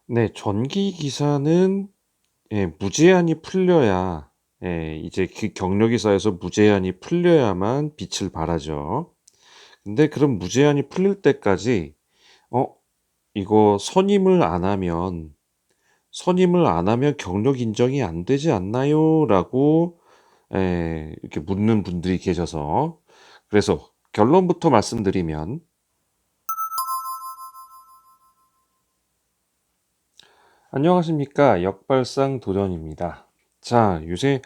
네. 전기 기사는 무제한이 풀려야 이제 그 경력이 쌓여서 무제한이 풀려야만 빛을 발하죠. 근데 그런 무제한이 풀릴 때까지 '어 이거 선임을 안 하면 경력 인정이 안 되지 않나요?'라고 이렇게 묻는 분들이 계셔서 그래서 결론부터 말씀드리면 안녕하십니까. 역발상 도전입니다. 자, 요새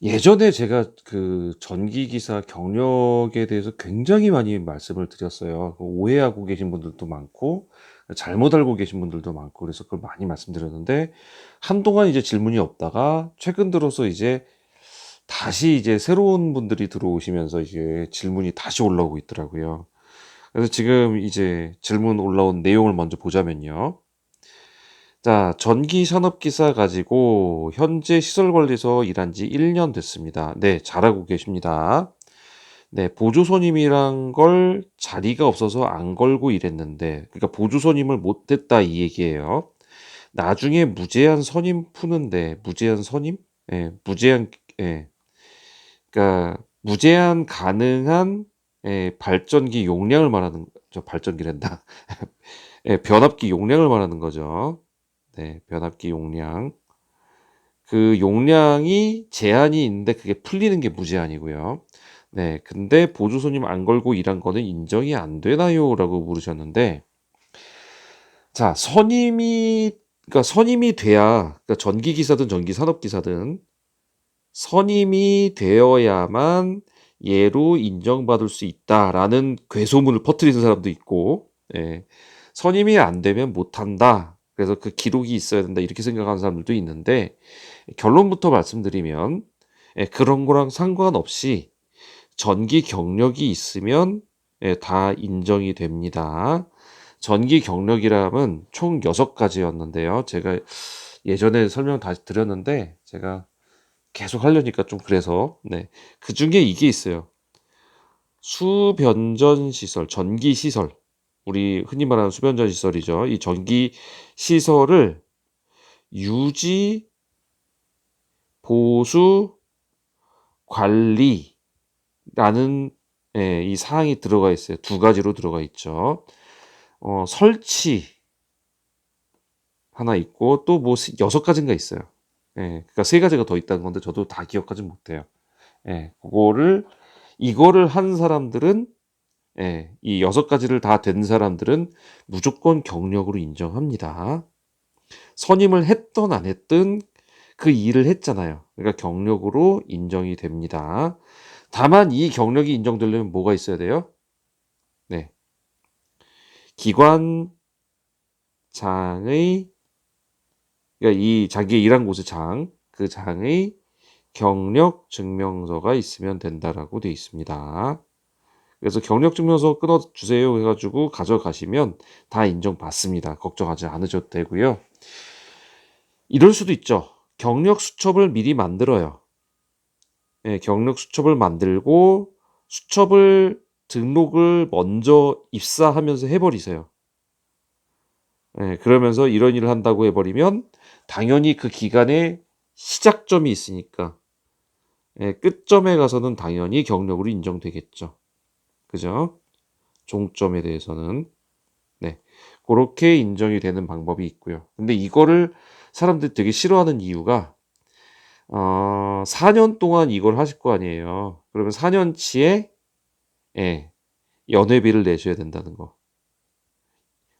예전에 제가 그 전기 기사 경력에 대해서 굉장히 많이 말씀을 드렸어요. 그 오해하고 계신 분들도 많고 잘못 알고 계신 분들도 많고 그래서 그걸 많이 말씀드렸는데 한동안 이제 질문이 없다가 최근 들어서 이제 다시 이제 새로운 분들이 들어오시면서 이제 질문이 다시 올라오고 있더라고요. 그래서 지금 이제 질문 올라온 내용을 먼저 보자면요. 자, 전기 산업기사 가지고 현재 시설관리소 일한 지 1년 됐습니다. 네, 잘하고 계십니다. 네, 보조선임이란 걸 자리가 없어서 안 걸고 일했는데, 그러니까 보조선임을 못 했다 이 얘기예요. 나중에 무제한 선임 푸는데, 무제한 선임? 예, 그러니까 무제한 가능한 발전기 용량을 말하는, 저 발전기란다. 변압기 용량을 말하는 거죠. 네, 변압기 용량. 그 용량이 제한이 있는데 그게 풀리는 게 무제한이고요. 네, 근데 보조 손님 안 걸고 일한 거는 인정이 안 되나요?라고 물으셨는데, 자, 선임이 돼야, 그러니까 전기 기사든 전기 산업 기사든 선임이 되어야만 얘로 인정받을 수 있다라는 괴소문을 퍼뜨리는 사람도 있고, 예, 선임이 안 되면 못한다. 그래서 그 기록이 있어야 된다. 이렇게 생각하는 사람들도 있는데, 결론부터 말씀드리면, 그런 거랑 상관없이 전기 경력이 있으면 다 인정이 됩니다. 전기 경력이라면 총 6가지였는데요. 제가 예전에 설명 다시 드렸는데, 제가 계속 하려니까 좀 그래서 네. 그중에 이게 있어요. 수변전 시설, 전기 시설. 우리 흔히 말하는 수변전 시설이죠. 이 전기 시설을 유지, 보수, 관리라는 이 사항이 들어가 있어요. 두 가지로 들어가 있죠. 설치 하나 있고 또 뭐 6가지인가 있어요. 그러니까 3가지가 더 있다는 건데 저도 다 기억하진 못해요. 그거를 이거를 한 사람들은 이 6가지를 다 된 사람들은 무조건 경력으로 인정합니다. 선임을 했든 안 했든 그 일을 했잖아요. 그러니까 경력으로 인정이 됩니다. 다만 이 경력이 인정되려면 뭐가 있어야 돼요? 네. 기관장의, 그러니까 이 자기의 일한 곳의 그 장의 경력 증명서가 있으면 된다라고 되어 있습니다. 그래서 경력 증명서 끊어주세요 해가지고 가져가시면 다 인정받습니다. 걱정하지 않으셔도 되고요. 이럴 수도 있죠. 경력 수첩을 미리 만들어요. 경력 수첩을 만들고 수첩을 등록을 먼저 입사하면서 해버리세요. 그러면서 이런 일을 한다고 해버리면 당연히 그 기간에 시작점이 있으니까 끝점에 가서는 당연히 경력으로 인정되겠죠. 그죠? 종점에 대해서는. 네. 그렇게 인정이 되는 방법이 있고요. 근데 이거를 사람들이 되게 싫어하는 이유가 4년 동안 이걸 하실 거 아니에요. 그러면 4년치에 예, 연회비를 내셔야 된다는 거.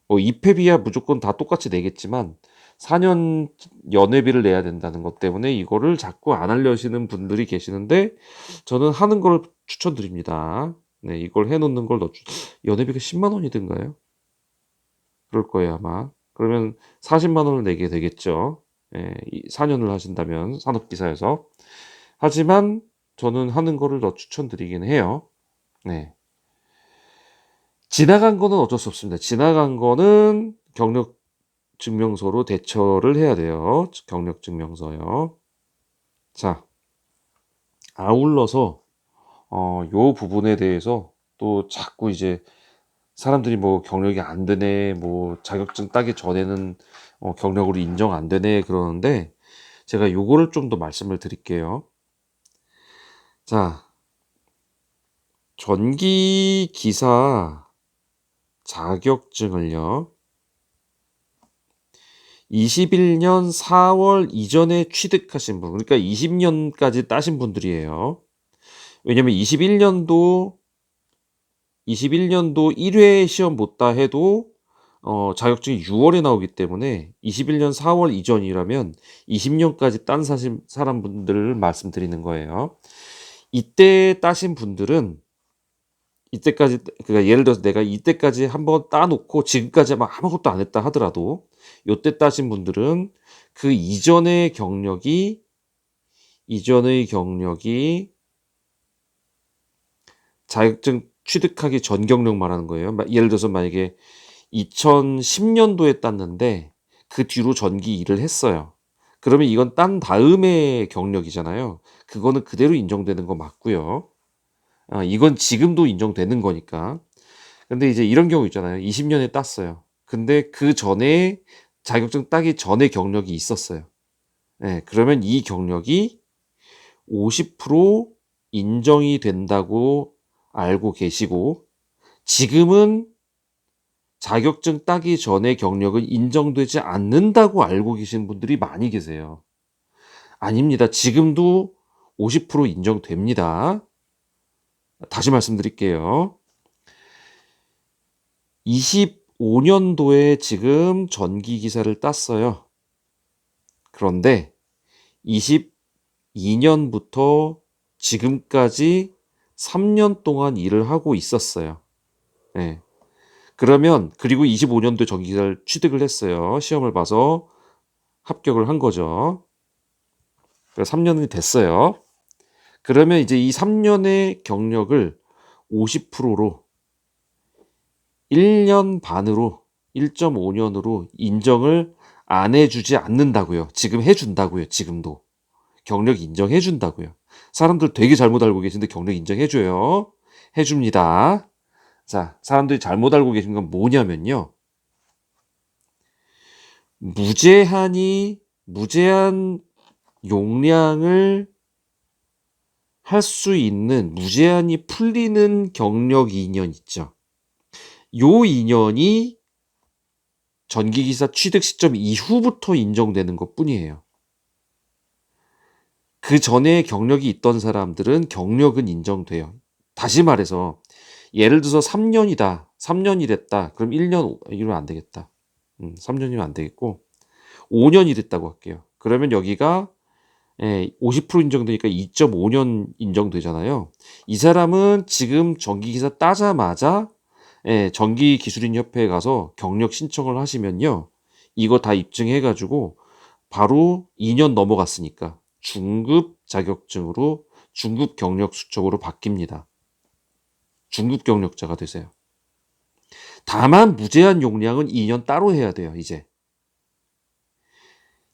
뭐 입회비야 무조건 다 똑같이 내겠지만 4년 연회비를 내야 된다는 것 때문에 이거를 자꾸 안 하려시는 분들이 계시는데 저는 하는 걸 추천드립니다. 네, 이걸 해놓는 걸 연회비가 10만 원이든가요? 그럴 거예요 아마. 그러면 40만 원을 내게 되겠죠. 4년을 하신다면 산업기사에서. 하지만 저는 하는 거를 더 추천드리긴 해요. 네. 지나간 거는 어쩔 수 없습니다. 지나간 거는 경력 증명서로 대처를 해야 돼요. 경력 증명서요. 자, 아울러서 요 부분에 대해서 또 자꾸 이제 사람들이 뭐 경력이 안 되네, 뭐 자격증 따기 전에는 경력으로 인정 안 되네 그러는데 제가 요거를 좀 더 말씀을 드릴게요. 자, 전기 기사 자격증을요. 21년 4월 이전에 취득하신 분, 그러니까 20년까지 따신 분들이에요. 왜냐면 21년도 1회 시험 못 다 해도 자격증이 6월에 나오기 때문에 21년 4월 이전이라면 20년까지 딴 사람분들을 말씀드리는 거예요. 이때 따신 분들은 이때까지, 그러니까 예를 들어서 내가 이때까지 한번 따놓고 지금까지 막 아무것도 안 했다 하더라도 요때 따신 분들은 그 이전의 경력이 자격증 취득하기 전 경력 말하는 거예요. 예를 들어서 만약에 2010년도에 땄는데 그 뒤로 전기 일을 했어요. 그러면 이건 딴 다음에 경력이잖아요. 그거는 그대로 인정되는 거 맞고요. 이건 지금도 인정되는 거니까. 근데 이제 이런 경우 있잖아요. 20년에 땄어요. 근데 그 전에 자격증 따기 전에 경력이 있었어요. 네, 그러면 이 경력이 50% 인정이 된다고 알고 계시고, 지금은 자격증 따기 전에 경력은 인정되지 않는다고 알고 계신 분들이 많이 계세요. 아닙니다. 지금도 50% 인정됩니다. 다시 말씀드릴게요. 25년도에 지금 전기기사를 땄어요. 그런데 22년부터 지금까지 3년 동안 일을 하고 있었어요. 네. 그러면 그리고 25년도에 전기기사를 취득을 했어요. 시험을 봐서 합격을 한 거죠. 3년이 됐어요. 그러면 이제 이 3년의 경력을 50%로 1년 반으로 1.5년으로 인정을 안 해주지 않는다고요. 지금 해준다고요. 지금도. 경력 인정해준다고요. 사람들 되게 잘못 알고 계신데 경력 인정해줘요. 해줍니다. 자, 사람들이 잘못 알고 계신 건 뭐냐면요. 무제한 용량을 할 수 있는 무제한이 풀리는 경력 2년 있죠. 요 2년이 전기기사 취득 시점 이후부터 인정되는 것 뿐이에요. 그 전에 경력이 있던 사람들은 경력은 인정돼요. 다시 말해서 예를 들어서 3년이다. 3년이 됐다. 그럼 1년 이러면 안 되겠다. 3년이면 안 되겠고 5년이 됐다고 할게요. 그러면 여기가 50% 인정되니까 2.5년 인정되잖아요. 이 사람은 지금 전기기사 따자마자 전기기술인협회에 가서 경력 신청을 하시면요. 이거 다 입증해가지고 바로 2년 넘어갔으니까 중급 자격증으로 중급 경력 수첩으로 바뀝니다. 중급 경력자가 되세요. 다만 무제한 용량은 2년 따로 해야 돼요. 이제.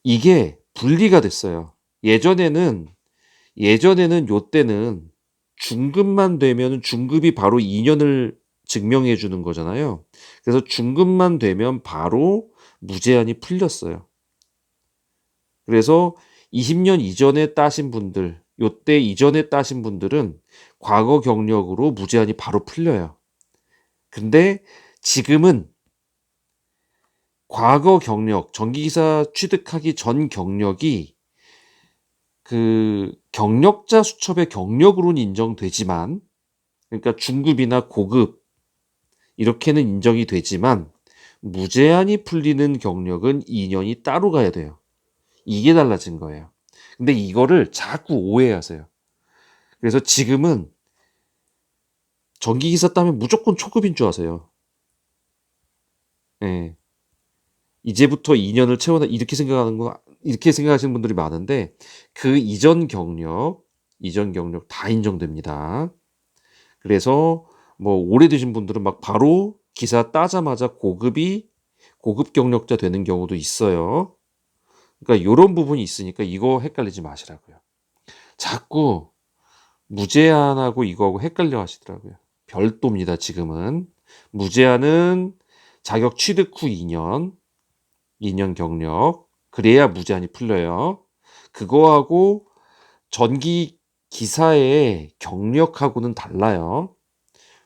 이게 분리가 됐어요. 예전에는 요때는 중급만 되면 중급이 바로 2년을 증명해 주는 거잖아요. 그래서 중급만 되면 바로 무제한이 풀렸어요. 그래서 20년 이전에 따신 분들, 요때 이전에 따신 분들은 과거 경력으로 무제한이 바로 풀려요. 근데 지금은 과거 경력, 전기기사 취득하기 전 경력이 그 경력자 수첩의 경력으로는 인정되지만, 그러니까 중급이나 고급 이렇게는 인정이 되지만 무제한이 풀리는 경력은 2년이 따로 가야 돼요. 이게 달라진 거예요. 근데 이거를 자꾸 오해하세요. 그래서 지금은 전기기사 따면 무조건 초급인 줄 아세요. 예. 이제부터 2년을 채워나 이렇게 생각하시는 분들이 많은데 그 이전 경력 다 인정됩니다. 그래서 뭐 오래되신 분들은 막 바로 기사 따자마자 고급 경력자 되는 경우도 있어요. 그러니까 요런 부분이 있으니까 이거 헷갈리지 마시라고요. 자꾸 무제한하고 이거하고 헷갈려 하시더라고요. 별도입니다, 지금은. 무제한은 자격 취득 후 2년 경력. 그래야 무제한이 풀려요. 그거하고 전기 기사의 경력하고는 달라요.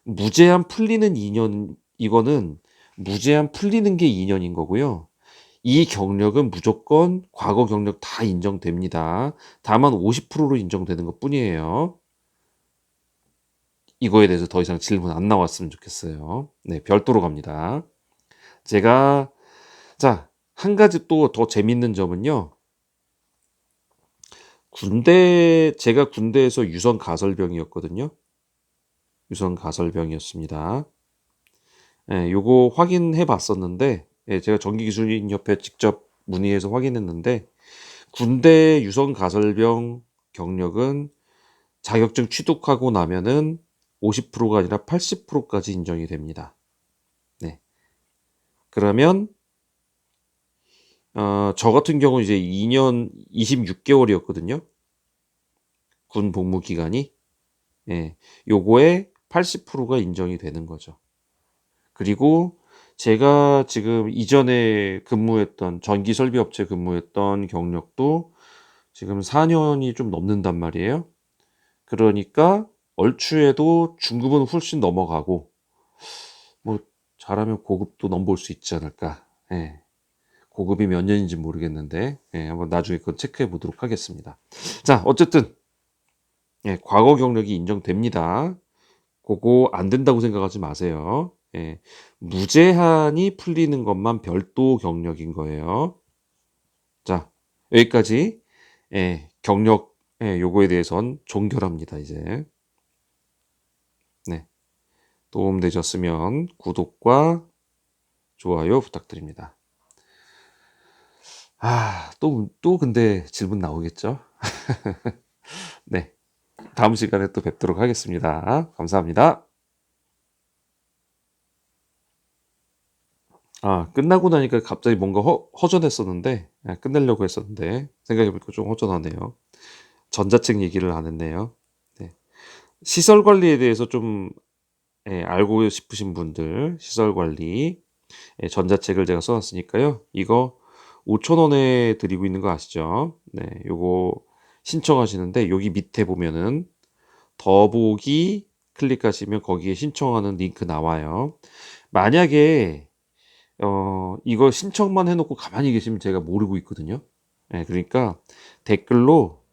무제한 풀리는 2년, 이거는 무제한 풀리는 게 2년인 거고요. 이 경력은 무조건 과거 경력 다 인정됩니다. 다만 50%로 인정되는 것 뿐이에요. 이거에 대해서 더 이상 질문 안 나왔으면 좋겠어요. 네, 별도로 갑니다. 제가, 자, 한 가지 또 더 재밌는 점은요. 제가 군대에서 유선 가설병이었거든요. 유선 가설병이었습니다. 예, 요거 확인해 봤었는데, 예, 제가 전기기술인협회 직접 문의해서 확인했는데, 군대 유선 가설병 경력은 자격증 취득하고 나면은 50%가 아니라 80%까지 인정이 됩니다. 네. 그러면, 저 같은 경우 이제 2년 26개월이었거든요. 군 복무 기간이. 예, 요거에 80%가 인정이 되는 거죠. 그리고 제가 지금 이전에 근무했던 전기 설비 업체 근무했던 경력도 지금 4년이 좀 넘는단 말이에요. 그러니까 얼추에도 중급은 훨씬 넘어가고 뭐 잘하면 고급도 넘볼 수 있지 않을까. 예. 고급이 몇 년인지 모르겠는데 예, 한번 나중에 그거 체크해 보도록 하겠습니다. 자, 어쨌든 예, 과거 경력이 인정됩니다. 그거 안 된다고 생각하지 마세요. 예, 무제한이 풀리는 것만 별도 경력인 거예요. 자, 여기까지 예, 경력 예, 요거에 대해선 종결합니다. 이제 네, 도움 되셨으면 구독과 좋아요 부탁드립니다. 또 근데 질문 나오겠죠? 네, 다음 시간에 또 뵙도록 하겠습니다. 감사합니다. 끝나고 나니까 갑자기 뭔가 허전했었는데, 끝내려고 했었는데, 생각해보니까 좀 허전하네요. 전자책 얘기를 안 했네요. 네. 시설 관리에 대해서 좀 알고 싶으신 분들, 시설 관리, 전자책을 제가 써놨으니까요. 이거 5,000원에 드리고 있는 거 아시죠? 네, 요거 신청하시는데, 여기 밑에 보면은 더보기 클릭하시면 거기에 신청하는 링크 나와요. 만약에 이거 신청만 해놓고 가만히 계시면 제가 모르고 있거든요. 네, 그러니까 댓글로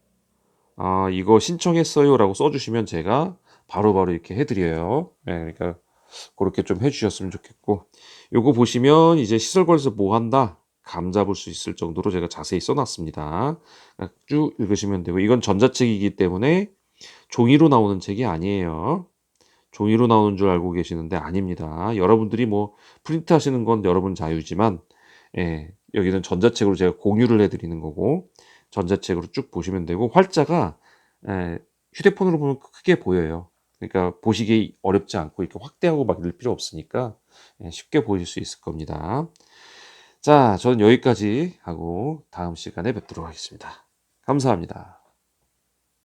이거 신청했어요라고 써주시면 제가 바로바로 이렇게 해드려요. 네, 그러니까 그렇게 좀 해주셨으면 좋겠고, 요거 보시면 이제 시설관에서 뭐 한다 감 잡을 수 있을 정도로 제가 자세히 써놨습니다. 쭉 읽으시면 되고, 이건 전자책이기 때문에 종이로 나오는 책이 아니에요. 종이로 나오는 줄 알고 계시는데 아닙니다. 여러분들이 뭐 프린트 하시는 건 여러분 자유지만 여기는 전자책으로 제가 공유를 해드리는 거고, 전자책으로 쭉 보시면 되고, 활자가 휴대폰으로 보면 크게 보여요. 그러니까 보시기 어렵지 않고 이렇게 확대하고 막 이럴 필요 없으니까 쉽게 보실 수 있을 겁니다. 자, 저는 여기까지 하고 다음 시간에 뵙도록 하겠습니다. 감사합니다.